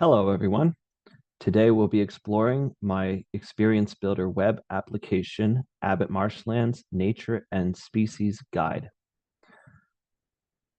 Hello, everyone. Today we'll be exploring my Experience Builder web application, Abbott Marshlands Nature and Species Guide.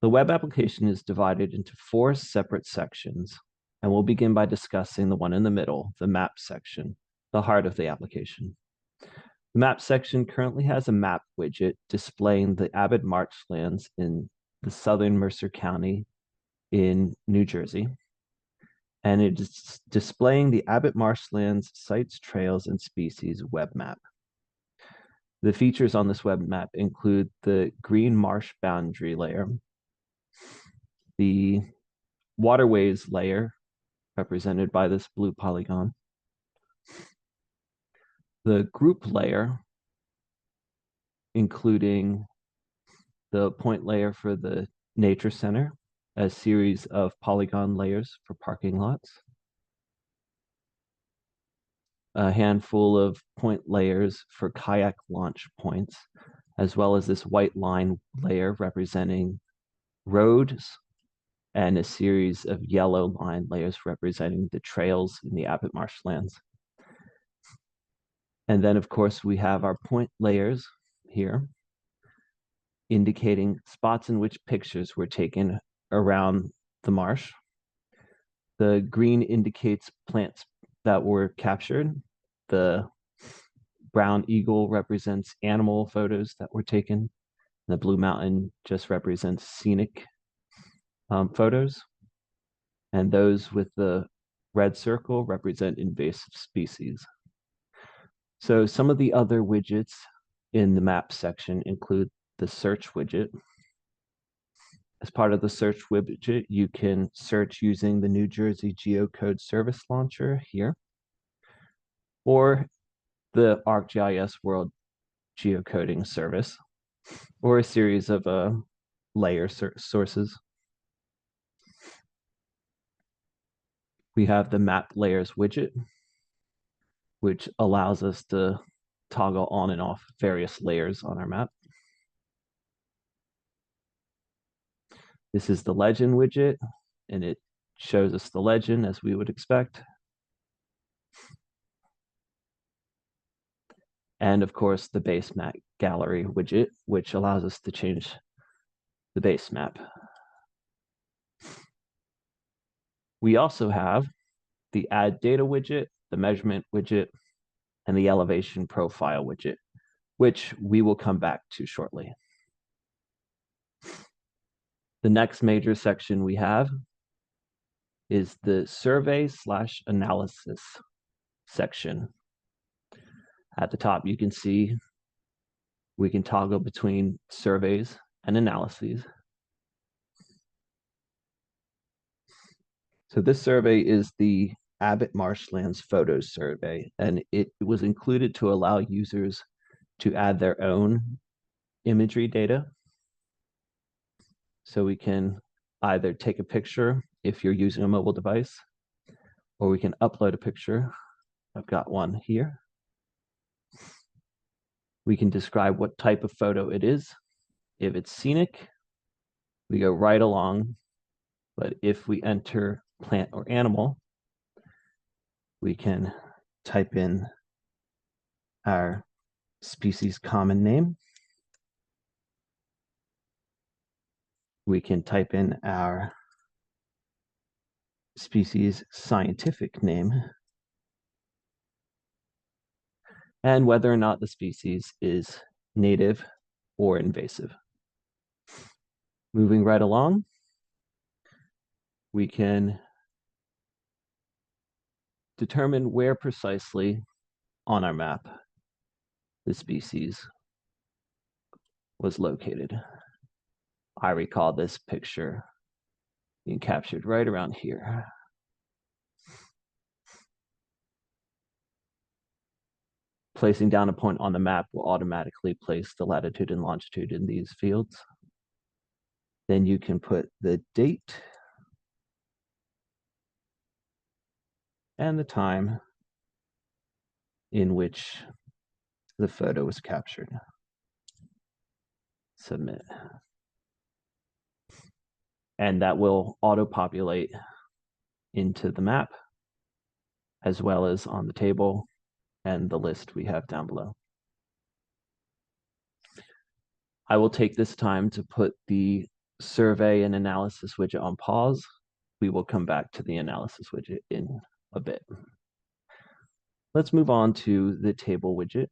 The web application is divided into 4 separate sections, and we'll begin by discussing the one in the middle, the map section, the heart of the application. The map section currently has a map widget displaying the Abbott Marshlands in the southern Mercer County in New Jersey. And it is displaying the Abbott Marshlands Sites, Trails, and Species web map. The features on this web map include the green marsh boundary layer, the waterways layer, represented by this blue polygon, the group layer, including the point layer for the nature center, a series of polygon layers for parking lots, a handful of point layers for kayak launch points, as well as this white line layer representing roads, and a series of yellow line layers representing the trails in the Abbott Marshlands. And then, of course, we have our point layers here, indicating spots in which pictures were taken around the marsh. The green indicates plants that were captured. The brown eagle represents animal photos that were taken. The blue mountain just represents scenic photos. And those with the red circle represent invasive species. So some of the other widgets in the map section include the search widget. As part of the search widget, you can search using the New Jersey Geocode Service Launcher here, or the ArcGIS World Geocoding Service, or a series of layer sources. We have the Map Layers widget, which allows us to toggle on and off various layers on our map. This is the legend widget, and it shows us the legend as we would expect. And of course, the base map gallery widget, which allows us to change the base map. We also have the add data widget, the measurement widget, and the elevation profile widget, which we will come back to shortly. The next major section we have is the survey/analysis section. At the top, you can see we can toggle between surveys and analyses. So this survey is the Abbott Marshlands Photos Survey, and it was included to allow users to add their own imagery data. So we can either take a picture if you're using a mobile device, or we can upload a picture. I've got one here. We can describe what type of photo it is. If it's scenic, we go right along. But if we enter plant or animal, we can type in our species common name. We can type in our species scientific name, and whether or not the species is native or invasive. Moving right along, we can determine where precisely on our map the species was located. I recall this picture being captured right around here. Placing down a point on the map will automatically place the latitude and longitude in these fields. Then you can put the date and the time in which the photo was captured. Submit. And that will auto-populate into the map, as well as on the table and the list we have down below. I will take this time to put the survey and analysis widget on pause. We will come back to the analysis widget in a bit. Let's move on to the table widget.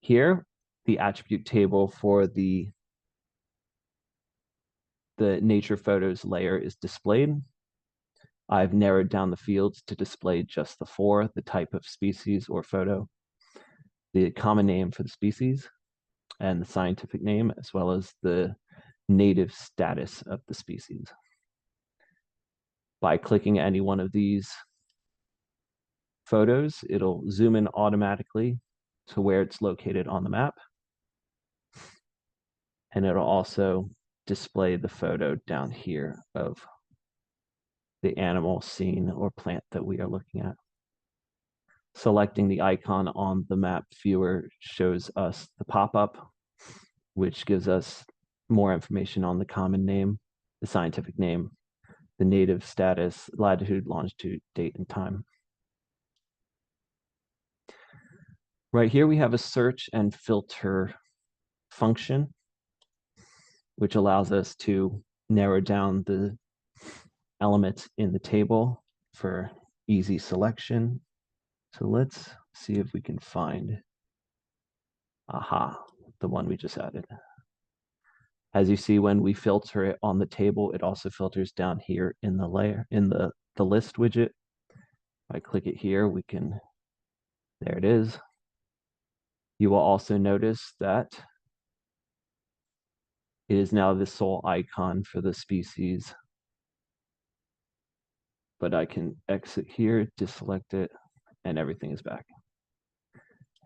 Here, the attribute table for the nature photos layer is displayed. I've narrowed down the fields to display just the four: the type of species or photo, the common name for the species, and the scientific name, as well as the native status of the species. By clicking any one of these photos, it'll zoom in automatically to where it's located on the map. And it'll also display the photo down here of the animal, scene, or plant that we are looking at. Selecting the icon on the map viewer shows us the pop-up, which gives us more information on the common name, the scientific name, the native status, latitude, longitude, date, and time. Right here, we have a search and filter function, which allows us to narrow down the elements in the table for easy selection. So let's see if we can find, the one we just added. As you see, when we filter it on the table, it also filters down here in the layer, in the list widget. If I click it here, we can, there it is. You will also notice that it is now the sole icon for the species. But I can exit here, deselect it, and everything is back.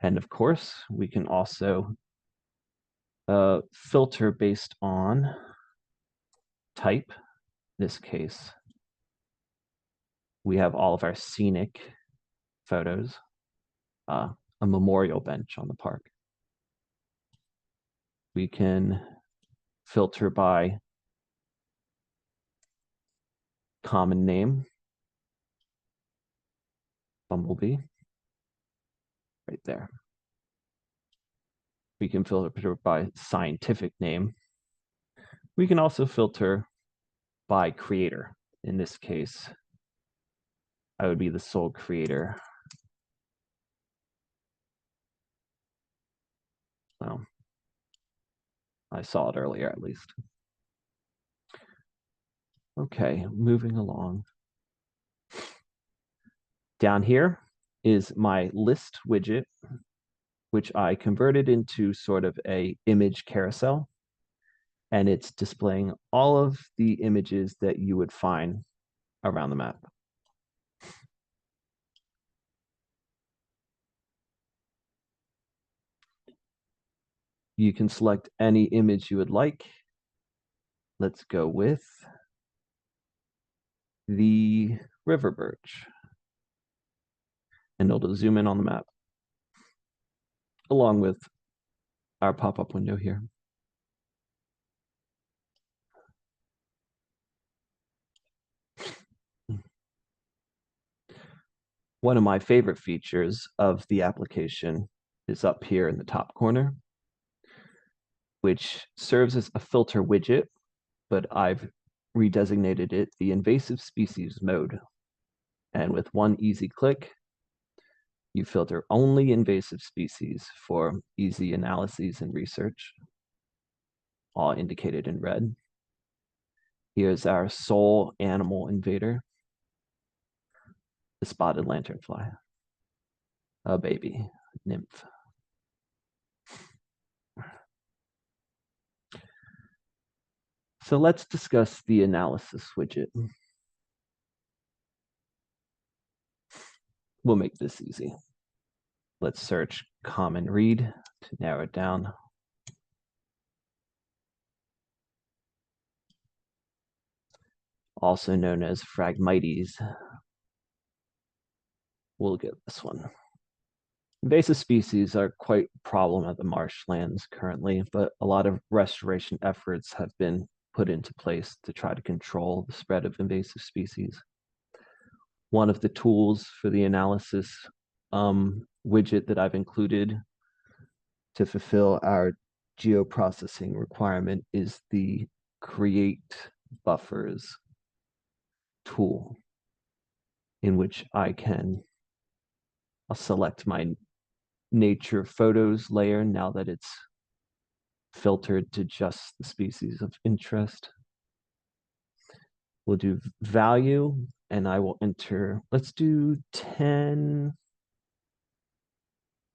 And of course, we can also filter based on type. In this case, we have all of our scenic photos, a memorial bench on the park. We can filter by common name, bumblebee, right there. We can filter by scientific name. We can also filter by creator. In this case, I would be the sole creator. Well, I saw it earlier at least. Okay, moving along. Down here is my list widget, which I converted into sort of a image carousel. And it's displaying all of the images that you would find around the map. You can select any image you would like. Let's go with the river birch. And it'll zoom in on the map, along with our pop-up window here. One of my favorite features of the application is up here in the top corner, which serves as a filter widget, but I've redesignated it the invasive species mode. And with one easy click, you filter only invasive species for easy analyses and research, all indicated in red. Here's our sole animal invader, the spotted lanternfly, a baby nymph. So let's discuss the analysis widget. We'll make this easy. Let's search common read to narrow it down. Also known as Phragmites. We'll get this one. Invasive species are quite a problem at the marshlands currently, but a lot of restoration efforts have been put into place to try to control the spread of invasive species. one of the tools for the analysis widget that I've included to fulfill our geoprocessing requirement is the create buffers tool, in which I'll select my nature photos layer now that it's filtered to just the species of interest. We'll do value, and I will enter, let's do 10,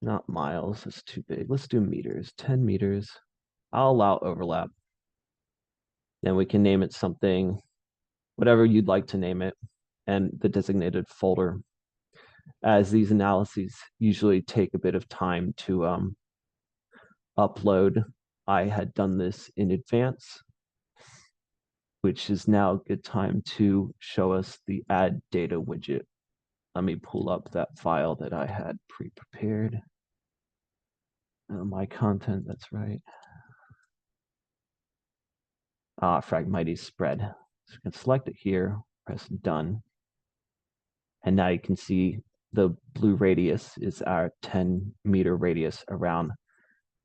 not miles, that's too big. Let's do meters, 10 meters. I'll allow overlap. Then we can name it something, whatever you'd like to name it, and the designated folder, as these analyses usually take a bit of time to upload. I had done this in advance, which is now a good time to show us the add data widget. Let me pull up that file that I had pre-prepared. My content, that's right. Phragmites spread. So you can select it here, press done. And now you can see the blue radius is our 10-meter radius around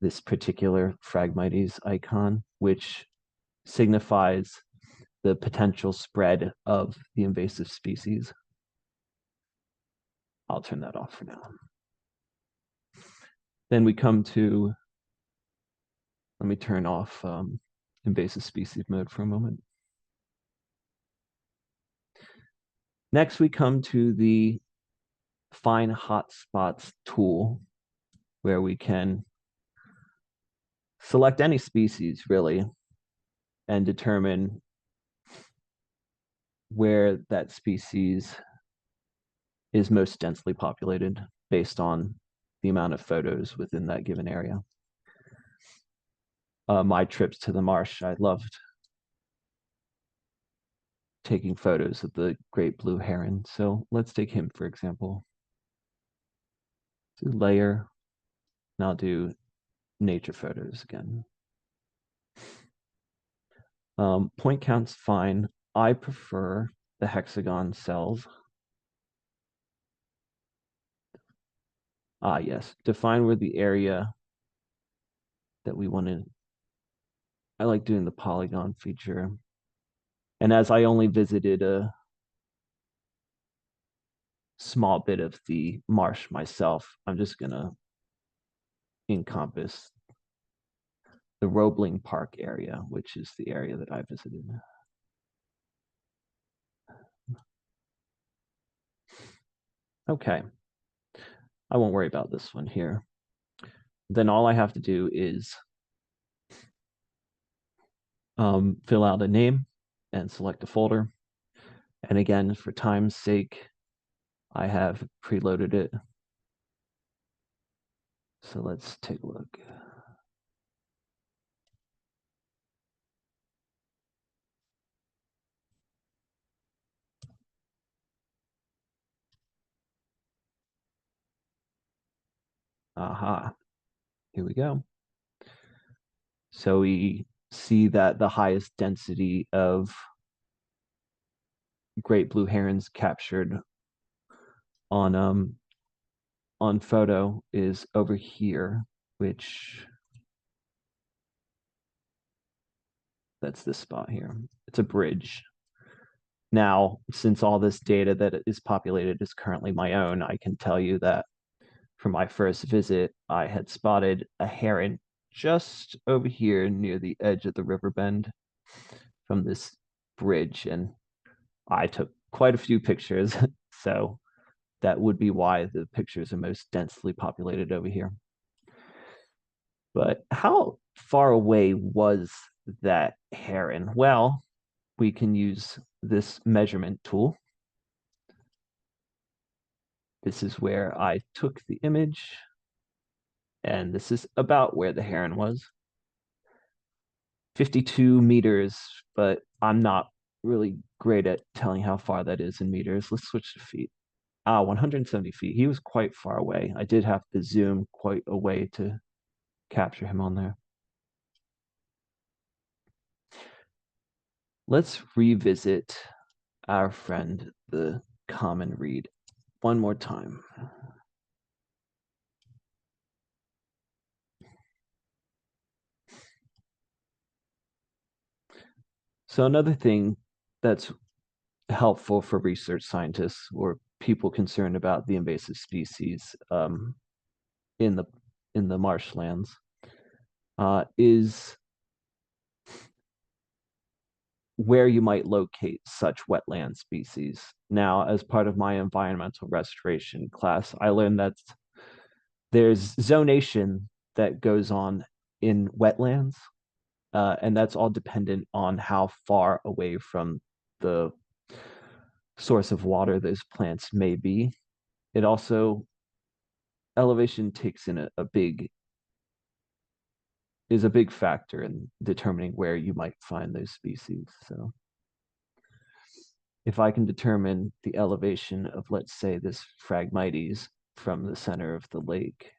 this particular Phragmites icon, which signifies the potential spread of the invasive species. I'll turn that off for now. Then we come to, let me turn off invasive species mode for a moment. Next, we come to the Find Hotspots tool, where we can select any species, really, and determine where that species is most densely populated based on the amount of photos within that given area. My trips to the marsh, I loved taking photos of the great blue heron. So let's take him, for example. Do layer, and I'll do nature photos again. Point count's fine. I prefer the hexagon cells. Yes, define where the area that we wanted. I like doing the polygon feature. And as I only visited a small bit of the marsh myself, I'm just gonna encompass the Roebling Park area, which is the area that I visited. Okay, I won't worry about this one here. Then all I have to do is fill out a name and select a folder. And again, for time's sake, I have preloaded it. So let's take a look. Aha, here we go. So we see that the highest density of great blue herons captured on photo is over here, which that's this spot here. It's a bridge. Now, since all this data that is populated is currently my own, I can tell you that for my first visit, I had spotted a heron just over here near the edge of the river bend from this bridge, and I took quite a few pictures, so that would be why the pictures are most densely populated over here. But how far away was that heron? Well, we can use this measurement tool. This is where I took the image, and this is about where the heron was. 52 meters, but I'm not really great at telling how far that is in meters. Let's switch to feet. 170 feet. He was quite far away. I did have to zoom quite a way to capture him on there. Let's revisit our friend, the common read one more time. So another thing that's helpful for research scientists or people concerned about the invasive species in the marshlands is where you might locate such wetland species. Now, as part of my environmental restoration class, I learned that there's zonation that goes on in wetlands, and that's all dependent on how far away from the source of water those plants may be. It also, elevation takes in a big is a big factor in determining where you might find those species. So if I can determine the elevation of, let's say, this Phragmites from the center of the lake,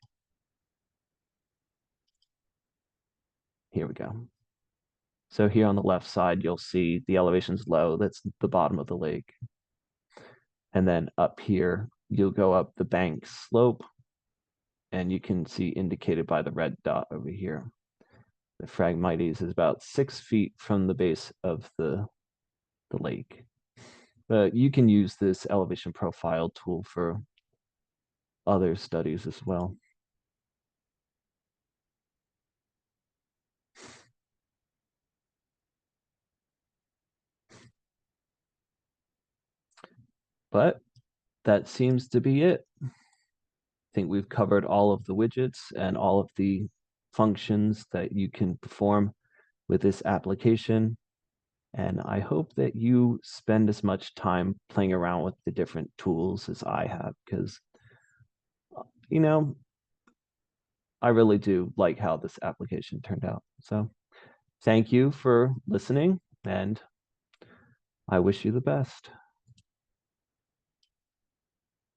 here we go. So here on the left side, you'll see the elevation's low. That's the bottom of the lake. And then up here, you'll go up the bank slope, and you can see indicated by the red dot over here. The Phragmites is about 6 feet from the base of the lake. But you can use this elevation profile tool for other studies as well. But that seems to be it. I think we've covered all of the widgets and all of the functions that you can perform with this application. And I hope that you spend as much time playing around with the different tools as I have, because, you know, I really do like how this application turned out. So thank you for listening, and I wish you the best.